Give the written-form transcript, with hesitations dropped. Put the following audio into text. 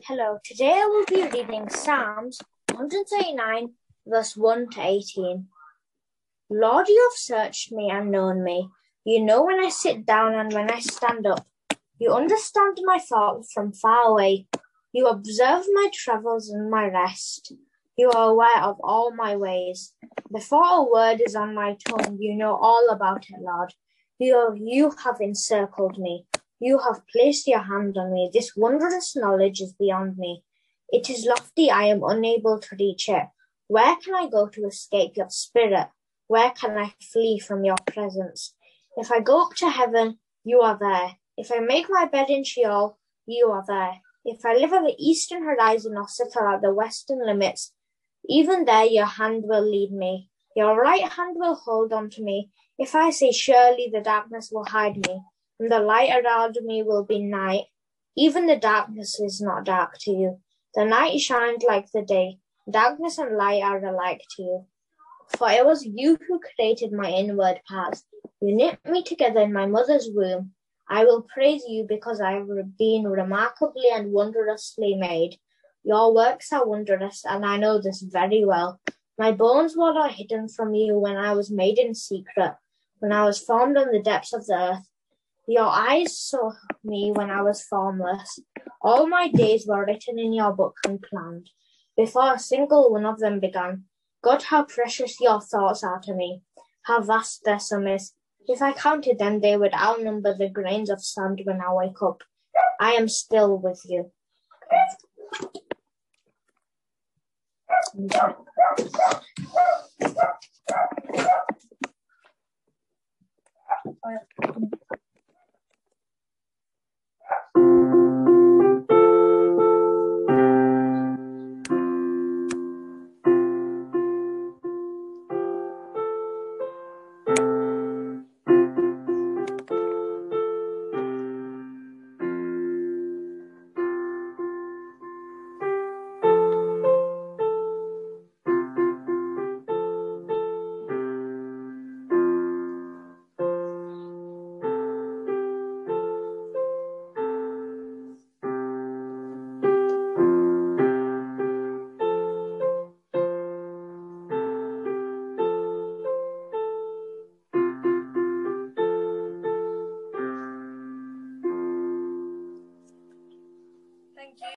Hello, today I will be reading Psalms 139, verse 1 to 18. Lord, you have searched me and known me. You know when I sit down and when I stand up. You understand my thoughts from far away. You observe my travels and my rest. You are aware of all my ways. Before a word is on my tongue, you know all about it, Lord. You have encircled me. You have placed your hand on me. This wondrous knowledge is beyond me. It is lofty. I am unable to reach it. Where can I go to escape your spirit? Where can I flee from your presence? If I go up to heaven, you are there. If I make my bed in Sheol, you are there. If I live at the eastern horizon or settle at the western limits, even there your hand will lead me. Your right hand will hold on to me. If I say, surely the darkness will hide me, and the light around me will be night, even the darkness is not dark to you. The night shines like the day. Darkness and light are alike to you. For it was you who created my inward parts. You knit me together in my mother's womb. I will praise you because I have been remarkably and wondrously made. Your works are wondrous, and I know this very well. My bones were not hidden from you when I was made in secret, when I was formed in the depths of the earth. Your eyes saw me when I was formless. All my days were written in your book and planned, before a single one of them began. God, how precious your thoughts are to me, how vast their sum is. If I counted them, they would outnumber the grains of sand when I wake up. I am still with you.